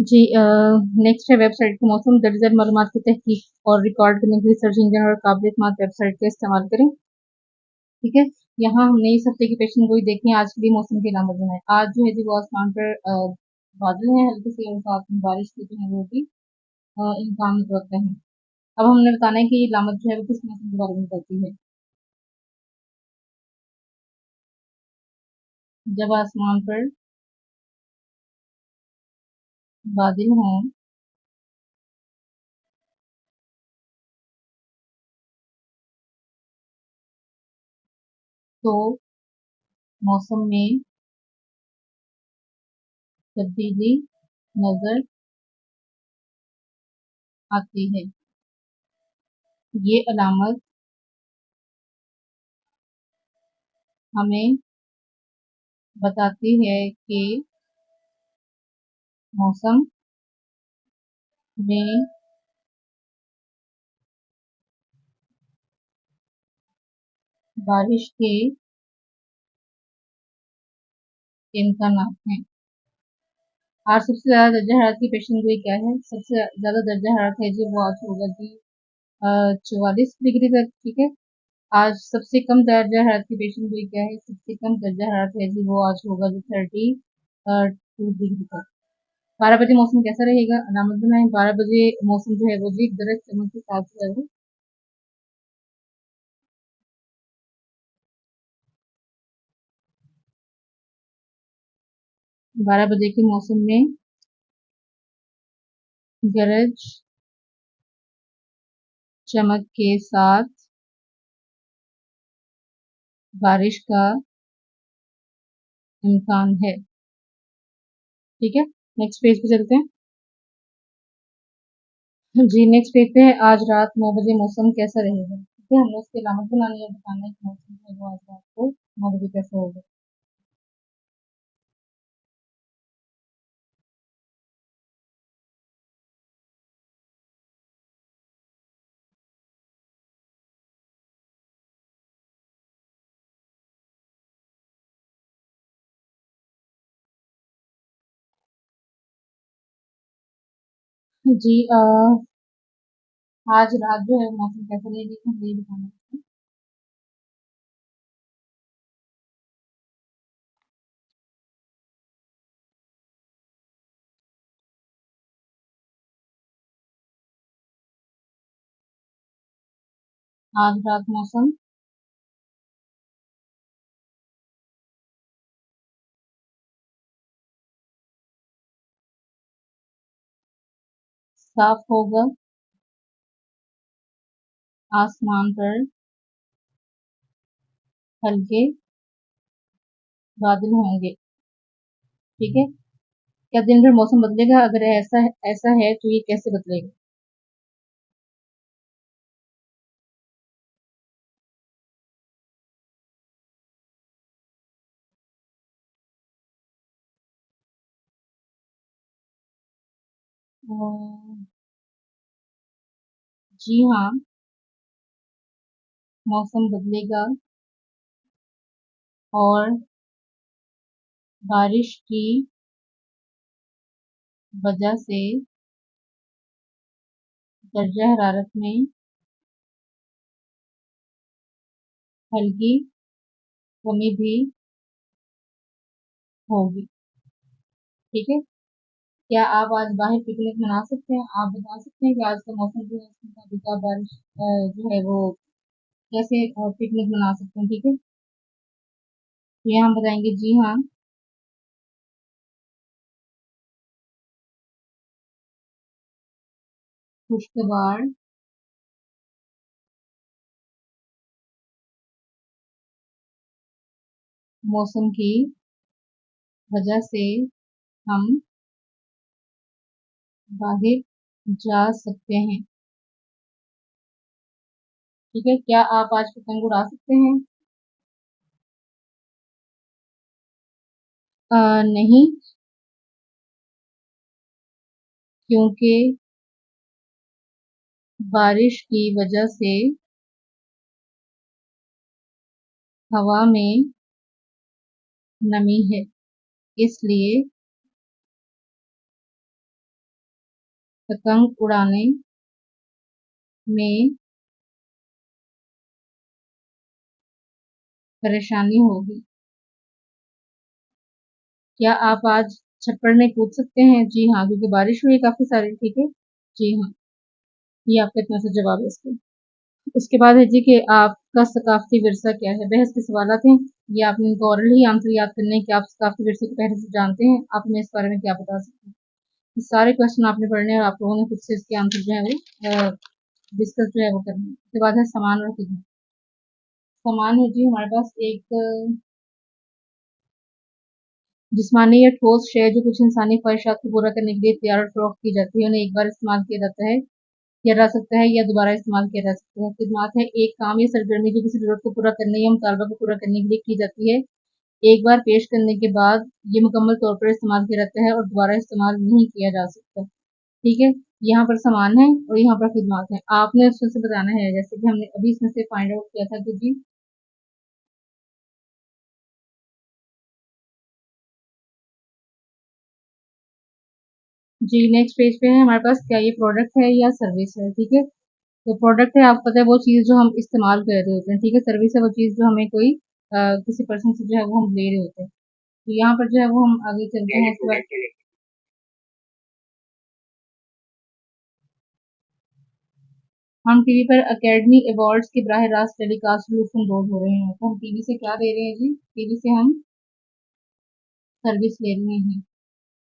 जी next है website के मौसम दर्ज मालूमात की तहकीक और रिकॉर्ड करने के लिए सर्च इंजन और काबिलियत वेबसाइट का इस्तेमाल करें। ठीक है, यहाँ हमने इस हफ्ते की पेशन गोई देखी है। आज के लिए मौसम की अलामत बनाए। आज जो है जी वो आसमान पर बादल हैं हल्के से और साथ में बारिश की जो है वो भी इम्कान मुतवक्का है। अब हमने बताना है कि ये अलामत जो है वो किस मौसम के बारे में बताती है। जब आसमान पर बादल हों तो मौसम में तब्दीली नजर आती है। ये अलामत हमें बताती है कि मौसम में बारिश के इम्कान हैं। आज सबसे ज्यादा दर्जा हरारत की पेशन गोई क्या है? सबसे ज्यादा दर्जा हरारत है जी वो आज होगा जी 44 डिग्री तक। ठीक है, आज सबसे कम दर्जा हरारत की पेशन गोई क्या है? सबसे कम दर्जा हरारत है जी वो आज होगा जी 32 डिग्री तक। 12 बजे मौसम कैसा रहेगा? अलामत बनाए। 12 बजे मौसम जो है वो जी गरज चमक के साथ जो है वो 12 बजे के मौसम में गरज चमक के साथ बारिश का इम्कान है। ठीक है, नेक्स्ट पेज पे चलते हैं। जी नेक्स्ट पेज पे है आज रात 9 बजे मौसम कैसा रहेगा। ठीक है, हमने उसकी अलामत बनानी है, बताना है कि मौसम जो है वो आज रात को 9 बजे कैसा होगा। जी आज रात जो है मौसम कैसा रहेगा हमें ये बताना है। आज रात मौसम साफ होगा, आसमान पर हल्के बादल होंगे। ठीक है, क्या दिन भर मौसम बदलेगा? अगर ऐसा ऐसा है तो ये कैसे बदलेगा? अ, जी हाँ, मौसम बदलेगा और बारिश की वजह से दर्जा हरारत में हल्की कमी भी होगी। ठीक है, क्या आप आज बाहर पिकनिक मना सकते हैं? आप बता सकते हैं कि आज का मौसम जो है उसके मुताबिक आप बारिश जो है वो कैसे पिकनिक मना सकते हैं। ठीक है, तो यहाँ हम बताएंगे जी हाँ, खुशगवार मौसम की वजह से हम बाहर जा सकते हैं। ठीक है, क्या आप आज पतंग उड़ा सकते हैं? नहीं, क्योंकि बारिश की वजह से हवा में नमी है, इसलिए पतंग उड़ाने में परेशानी होगी। क्या आप आज छप्पर में कूद सकते हैं? जी हाँ, क्योंकि बारिश हुई है काफी सारी। ठीक है, जी हाँ, ये आपका इतना सा जवाब है इसका। उसके बाद है जी कि आपका सकाफती विरसा क्या है? बहस के सवालात हैं। ये आपने इनको ओरल ही आंसर याद करने हैं कि आप सकाफती विरसे को पहले से जानते हैं। आप हमें इस बारे में क्या बता सकते हैं? ये सारे क्वेश्चन आपने पढ़ने हैं और आप लोगों ने खुद से इसके आंसर जो है वो डिस्कस जो है वो करना है। उसके बाद है समान और खिदमत। समान है जी हमारे पास एक जिस्मानी या ठोस शय जो कुछ इंसानी ख्वाहिशात को पूरा करने के लिए तैयार और फरोख्त की जाती है। उन्हें एक बार इस्तेमाल किया जाता है, किया जा सकता है या दोबारा इस्तेमाल किया जा सकता है। खिदमत है एक काम या सरगर्मी जो किसी जरूरत को पूरा करने या मुतालबा को पूरा करने के लिए की जाती है। एक बार पेश करने के बाद ये मुकम्मल तौर पर इस्तेमाल किया जाता है और दोबारा इस्तेमाल नहीं किया जा सकता। ठीक है, यहाँ पर समान है और यहाँ पर खिदमत है। आपने उसमें से बताना है, जैसे कि हमने अभी इसमें से फाइंड आउट किया था कि जी जी नेक्स्ट पेज पे है हमारे पास, क्या ये प्रोडक्ट है या सर्विस है? ठीक है, तो प्रोडक्ट है आपको पता है वो चीज़ जो हम इस्तेमाल कर रहे होते हैं। ठीक है, सर्विस है वो चीज़ जो हमें कोई किसी पर्सन से जो है वो हम ले रहे होते हैं। तो यहाँ पर जो है वो हम आगे चलते हैं इसके बाद। हम टीवी पर एकेडमी अवार्ड्स के बराह रास्त टेलीकास्ट लुत्फ अंदोज हो रहे हैं। तो हम टीवी से क्या ले रहे हैं जी? टीवी से हम सर्विस ले रहे हैं।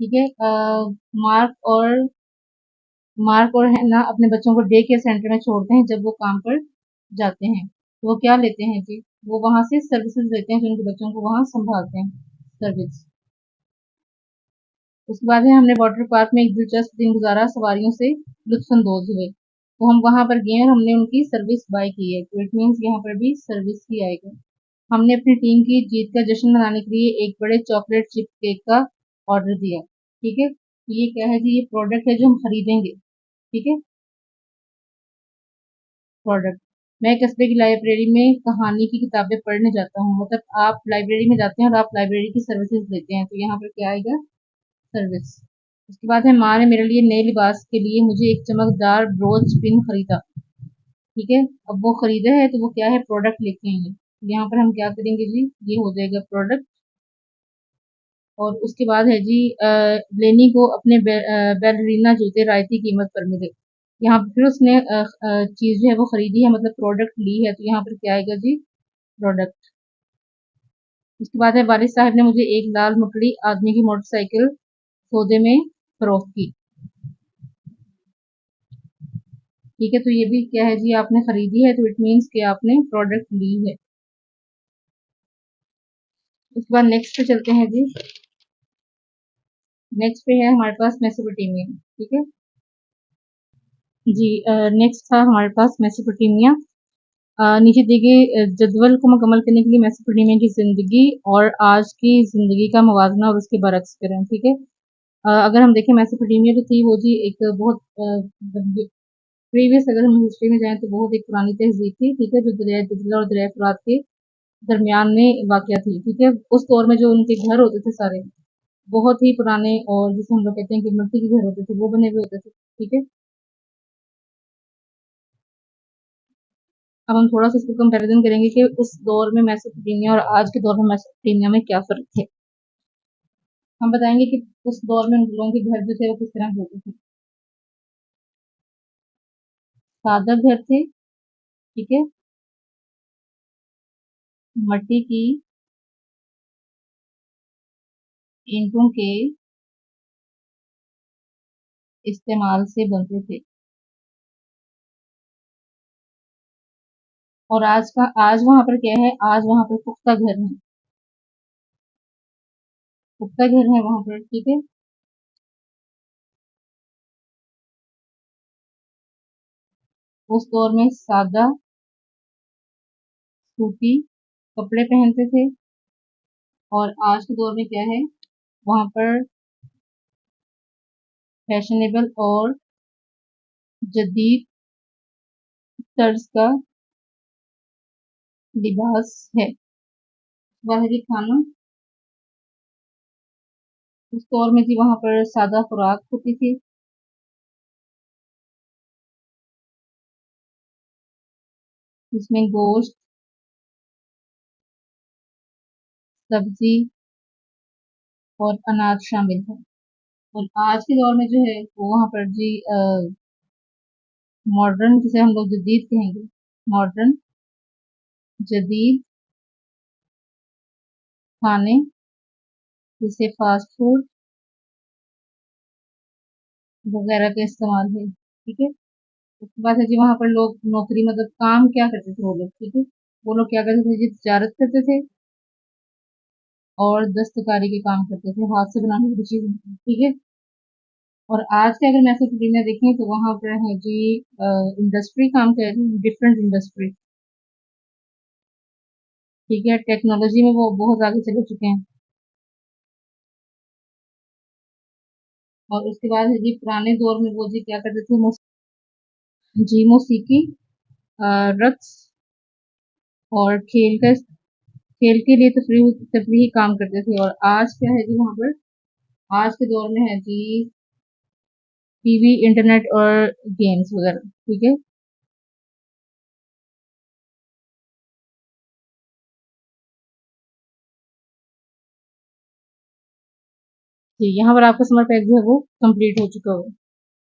ठीक है, मार्क और मार्क और है ना अपने बच्चों को डे केयर सेंटर में छोड़ते हैं जब वो काम पर जाते हैं। तो वो क्या लेते हैं जी? वो वहां से सर्विसेज लेते हैं जो उनके बच्चों को वहां संभालते हैं, सर्विस। उसके बाद है हमने वाटर पार्क में एक दिलचस्प दिन गुजारा, सवारियों से लुत्फानंदोज हुए। तो हम वहां पर गए और हमने उनकी सर्विस बाय की है, तो इट मीन्स यहाँ पर भी सर्विस ही आएगा। हमने अपनी टीम की जीत का जश्न मनाने के लिए एक बड़े चॉकलेट चिप केक का ऑर्डर दिया। ठीक है, तो ये क्या है जी? ये प्रोडक्ट है जो हम खरीदेंगे। ठीक है, प्रोडक्ट। मैं कस्बे की लाइब्रेरी में कहानी की किताबें पढ़ने जाता हूँ, मतलब आप लाइब्रेरी में जाते हैं और आप लाइब्रेरी की सर्विसेज लेते हैं, तो यहाँ पर क्या आएगा? सर्विस। उसके बाद है माँ ने मेरे लिए नए लिबास के लिए मुझे एक चमकदार ब्रोच पिन खरीदा। ठीक है, अब वो खरीदा है तो वो क्या है? प्रोडक्ट लेके आई है। यहाँ पर हम क्या करेंगे जी? ये हो जाएगा प्रोडक्ट। और उसके बाद है जी लेनी को अपने बैलरीना जूते रायती कीमत पर मिले। यहाँ पर फिर उसने चीज जो है वो खरीदी है, मतलब प्रोडक्ट ली है, तो यहाँ पर क्या आएगा जी? प्रोडक्ट। उसके बाद है वालिद साहब ने मुझे एक लाल मुकड़ी आदमी की मोटरसाइकिल सौदे में फरोख्त की। ठीक है, तो ये भी क्या है जी? आपने खरीदी है, तो इट मीन्स कि आपने प्रोडक्ट ली है। उसके बाद नेक्स्ट पे चलते हैं जी। नेक्स्ट पे है हमारे पास मेसोपोटामिया। ठीक है जी, नेक्स्ट था हमारे पास मेसोपोटामिया। नीचे दिए गए जदवल को मुकम्मल करने के लिए मेसोपोटामिया की जिंदगी और आज की जिंदगी का मवाजना और उसके बरक्स करें। ठीक है, अगर हम देखें मेसोपोटामिया जो थी वो जी एक बहुत प्रीवियस, अगर हम हिस्ट्री में जाएं तो बहुत एक पुरानी तहजीब थी। ठीक है, जो दरिया दजला और दरिया फुरात के दरमियान में वाक़या थी। ठीक है, उस दौर में जो उनके घर होते थे सारे बहुत ही पुराने, और जिसे हम लोग कहते हैं कि मिट्टी के घर होते थे, वो बने हुए होते थे। ठीक है, अब हम थोड़ा सा इसको कंपैरिजन करेंगे कि उस दौर में मेसोपोटामिया और आज के दौर में मेसोपोटामिया में क्या फ़र्क है। हम बताएंगे कि उस दौर में उन लोगों के घर जो थे वो किस तरह के होते थे। सादा घर थे। ठीक है, मट्टी की ईंटों के इस्तेमाल से बनते थे। और आज वहाँ पर क्या है? आज वहाँ पर पुख्ता घर है, पुख्ता घर है वहाँ पर। ठीक है, उस दौर में सादा सूती कपड़े पहनते थे, और आज के दौर में क्या है? वहाँ पर फैशनेबल और जदीद तर्ज का लिबास है। बाहरी खाना, उस दौर में थी वहाँ पर सादा खुराक होती थी। इसमें गोश्त, सब्जी और अनाज शामिल है। और आज के दौर में जो है वो वहाँ पर जी मॉडर्न, जिसे हम लोग जदीद कहेंगे, मॉडर्न जदीद खाने, जैसे फास्ट फूड वगैरह का इस्तेमाल है। ठीक है। उसके बाद है जी वहाँ पर लोग नौकरी, मतलब काम क्या करते थे वो लोग, ठीक है, वो लोग क्या करते थे जी, तिजारत करते थे और दस्तकारी के काम करते थे, हाथ से बनाने वाली चीजें, ठीक है। और आज के अगर मैसेज देखें तो वहाँ पर है जी इंडस्ट्री काम कर रही है, डिफरेंट इंडस्ट्री, ठीक है, टेक्नोलॉजी में वो बहुत आगे चले चुके हैं। और उसके बाद है जी पुराने दौर में वो जी क्या करते थे, जी मौसीकी, रक्स और खेल के लिए तफरीही काम करते थे। और आज क्या है जी वहाँ पर, आज के दौर में है जी टीवी, इंटरनेट और गेम्स वगैरह, ठीक है। जी यहाँ पर आपका समर पैक जो है वो कंप्लीट हो चुका होगा।